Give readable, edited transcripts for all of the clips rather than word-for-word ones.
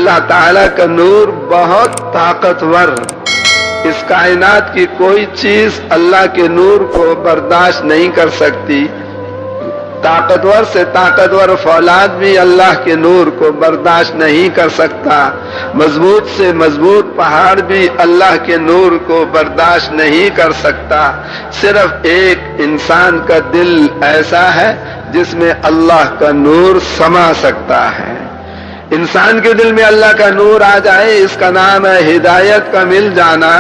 اللہ تعالیٰ کا نور بہت طاقتور، اس کائنات کی کوئی چیز اللہ کے نور کو برداشت نہیں کر سکتی. طاقتور سے طاقتور فولاد بھی اللہ کے نور کو برداشت نہیں کر سکتا. مضبوط سے مضبوط پہاڑ بھی اللہ کے نور کو برداشت نہیں کر سکتا. صرف ایک انسان کا دل ایسا ہے جس میں اللہ کا نور سما سکتا ہے. انسان کے دل میں اللہ کا نور آ جائے، اس کا نام ہے ہدایت کا مل جانا.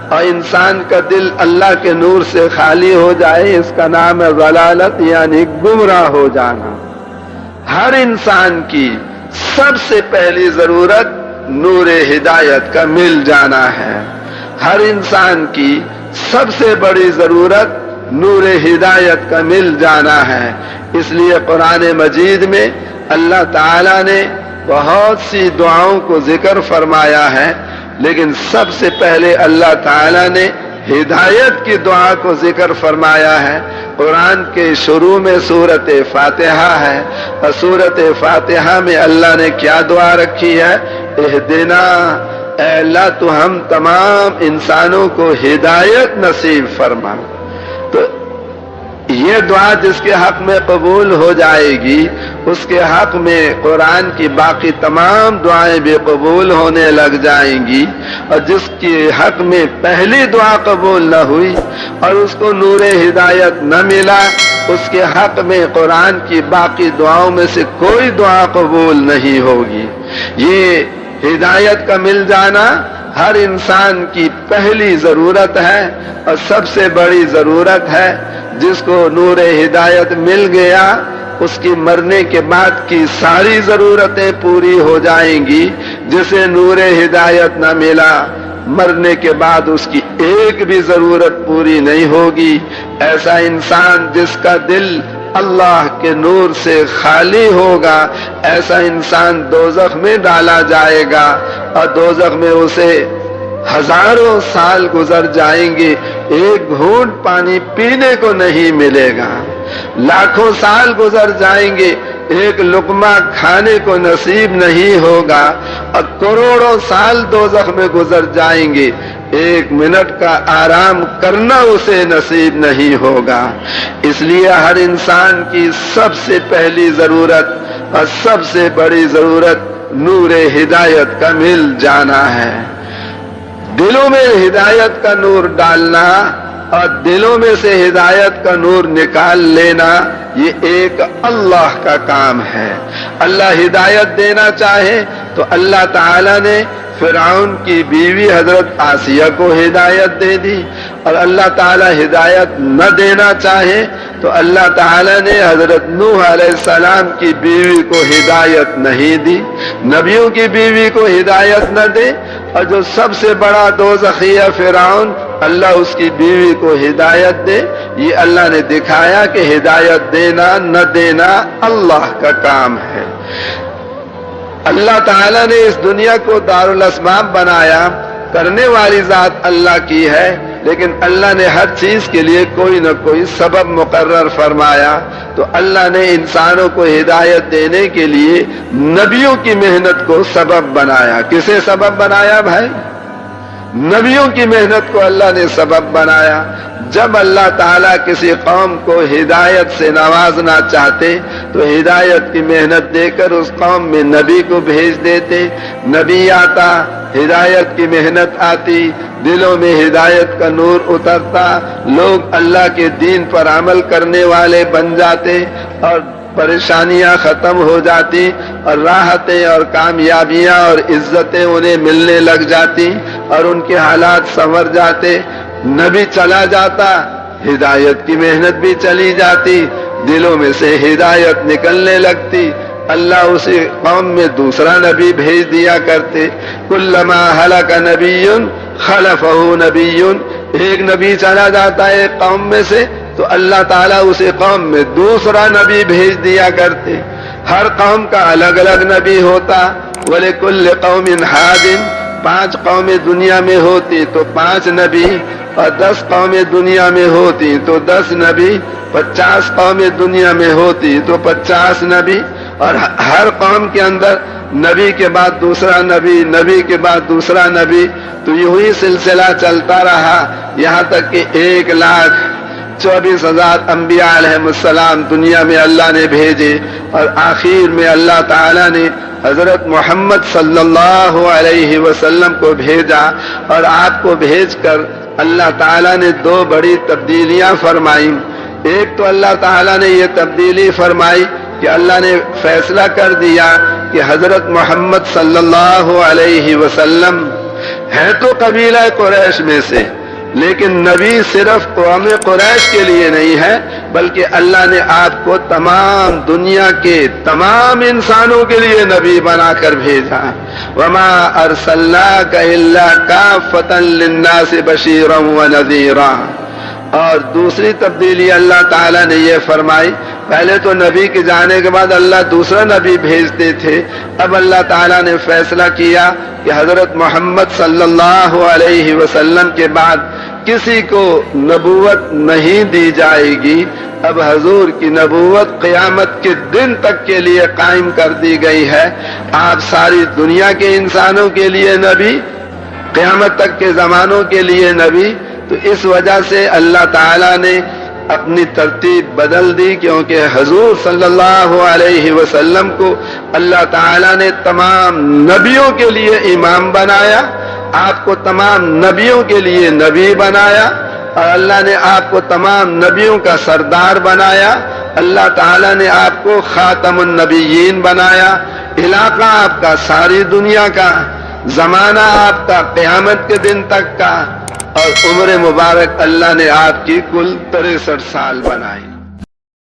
اور انسان کا دل اللہ کے نور سے خالی ہو جائے، اس کا نام ہے ضلالت یعنی گمراہ ہو جانا. ہر انسان کی سب سے پہلی ضرورت نور ہدایت کا مل جانا ہے. ہر انسان کی سب سے بڑی ضرورت نور ہدایت کا مل جانا ہے. اس لیے قرآن مجید میں اللہ تعالیٰ نے بہت سی دعاؤں کو ذکر فرمایا ہے، لیکن سب سے پہلے اللہ تعالیٰ نے ہدایت کی دعا کو ذکر فرمایا ہے. قرآن کے شروع میں سورۃ فاتحہ ہے، اور سورۃ فاتحہ میں اللہ نے کیا دعا رکھی ہے؟ اہدنا، اے اللہ تو ہم تمام انسانوں کو ہدایت نصیب فرما. تو یہ دعا جس کے حق میں قبول ہو جائے گی، اس کے حق میں قرآن کی باقی تمام دعائیں بھی قبول ہونے لگ جائیں گی. اور جس کے حق میں پہلی دعا قبول نہ ہوئی اور اس کو نور ہدایت نہ ملا، اس کے حق میں قرآن کی باقی دعاؤں میں سے کوئی دعا قبول نہیں ہوگی. یہ ہدایت کا مل جانا ہر انسان کی پہلی ضرورت ہے اور سب سے بڑی ضرورت ہے. جس کو نور ہدایت مل گیا، اس کی مرنے کے بعد کی ساری ضرورتیں پوری ہو جائیں گی. جسے نور ہدایت نہ ملا، مرنے کے بعد اس کی ایک بھی ضرورت پوری نہیں ہوگی. ایسا انسان جس کا دل اللہ کے نور سے خالی ہوگا، ایسا انسان دوزخ میں ڈالا جائے گا، اور دوزخ میں اسے ہزاروں سال گزر جائیں گے، ایک گھونٹ پانی پینے کو نہیں ملے گا. لاکھوں سال گزر جائیں گے، ایک لقمہ کھانے کو نصیب نہیں ہوگا. اور کروڑوں سال دوزخ میں گزر جائیں گے، ایک منٹ کا آرام کرنا اسے نصیب نہیں ہوگا. اس لیے ہر انسان کی سب سے پہلی ضرورت اور سب سے بڑی ضرورت نور ہدایت کا مل جانا ہے. دلوں میں ہدایت کا نور ڈالنا اور دلوں میں سے ہدایت کا نور نکال لینا، یہ ایک اللہ کا کام ہے. اللہ ہدایت دینا چاہے تو اللہ تعالیٰ نے فرعون کی بیوی حضرت آسیہ کو ہدایت دے دی، اور اللہ تعالیٰ ہدایت نہ دینا چاہے تو اللہ تعالیٰ نے حضرت نوح علیہ السلام کی بیوی کو ہدایت نہیں دی. نبیوں کی بیوی کو ہدایت نہ دے، اور جو سب سے بڑا دوزخی ہے فرعون، اللہ اس کی بیوی کو ہدایت دے. یہ اللہ نے دکھایا کہ ہدایت دینا نہ دینا اللہ کا کام ہے. اللہ تعالیٰ نے اس دنیا کو دارالاسباب بنایا، کرنے والی ذات اللہ کی ہے، لیکن اللہ نے ہر چیز کے لیے کوئی نہ کوئی سبب مقرر فرمایا. تو اللہ نے انسانوں کو ہدایت دینے کے لیے نبیوں کی محنت کو سبب بنایا. کسے سبب بنایا بھائی؟ نبیوں کی محنت کو اللہ نے سبب بنایا. جب اللہ تعالیٰ کسی قوم کو ہدایت سے نوازنا چاہتے تو ہدایت کی محنت دے کر اس قوم میں نبی کو بھیج دیتے. نبی آتا، ہدایت کی محنت آتی، دلوں میں ہدایت کا نور اترتا، لوگ اللہ کے دین پر عمل کرنے والے بن جاتے، اور پریشانیاں ختم ہو جاتی، اور راحتیں اور کامیابیاں اور عزتیں انہیں ملنے لگ جاتی، اور ان کے حالات سنور جاتے. نبی چلا جاتا، ہدایت کی محنت بھی چلی جاتی، دلوں میں سے ہدایت نکلنے لگتی. اللہ اسی قوم میں دوسرا نبی بھیج دیا کرتے. کلما ہلک نبی خلفہ نبی، ایک نبی چلا جاتا ہے ایک قوم میں سے تو اللہ تعالیٰ اسی قوم میں دوسرا نبی بھیج دیا کرتے. ہر قوم کا الگ الگ نبی ہوتا. وَلِكُلِّ قَوْمٍ هَادٍ، 5 قومیں دنیا میں ہوتی تو 5 نبی، اور 10 قومیں دنیا میں ہوتی تو 10 نبی، 50 قومیں دنیا میں ہوتی تو 50 نبی. اور ہر قوم کے اندر نبی کے بعد دوسرا نبی، نبی کے بعد دوسرا نبی، تو یوں ہی سلسلہ چلتا رہا یہاں تک کہ 1,24,000 انبیاء علیہ السلام دنیا میں اللہ نے بھیجے، اور آخر میں اللہ تعالیٰ نے حضرت محمد صلی اللہ علیہ وسلم کو بھیجا، اور آپ کو بھیج کر اللہ تعالیٰ نے 2 بڑی تبدیلیاں فرمائیں۔ ایک تو اللہ تعالیٰ نے یہ تبدیلی فرمائی کہ اللہ نے فیصلہ کر دیا کہ حضرت محمد صلی اللہ علیہ وسلم ہے تو قبیلہ قریش میں سے، لیکن نبی صرف قوم قریش کے لیے نہیں ہے، بلکہ اللہ نے آپ کو تمام دنیا کے تمام انسانوں کے لیے نبی بنا کر بھیجا۔ وَمَا أَرْسَلْنَاكَ إِلَّا كَافَّةً لِلنَّاسِ بَشِيرًا وَنَذِيرًا۔ اور دوسری تبدیلی اللہ تعالیٰ نے یہ فرمائی، پہلے تو نبی کے جانے کے بعد اللہ دوسرا نبی بھیجتے تھے، اب اللہ تعالیٰ نے فیصلہ کیا کہ حضرت محمد صلی اللہ علیہ وسلم کے بعد کسی کو نبوت نہیں دی جائے گی، اب حضور کی نبوت قیامت کے دن تک کے لیے قائم کر دی گئی ہے۔ آپ ساری دنیا کے انسانوں کے لیے نبی، قیامت تک کے زمانوں کے لیے نبی۔ تو اس وجہ سے اللہ تعالیٰ نے اپنی ترتیب بدل دی، کیونکہ حضور صلی اللہ علیہ وسلم کو اللہ تعالیٰ نے تمام نبیوں کے لیے امام بنایا، آپ کو تمام نبیوں کے لیے نبی بنایا، اور اللہ نے آپ کو تمام نبیوں کا سردار بنایا۔ اللہ تعالیٰ نے آپ کو خاتم النبیین بنایا، علاقہ آپ کا ساری دنیا کا، زمانہ آپ کا قیامت کے دن تک کا، اور عمر مبارک اللہ نے آپ کی کل 63 سال بنائی۔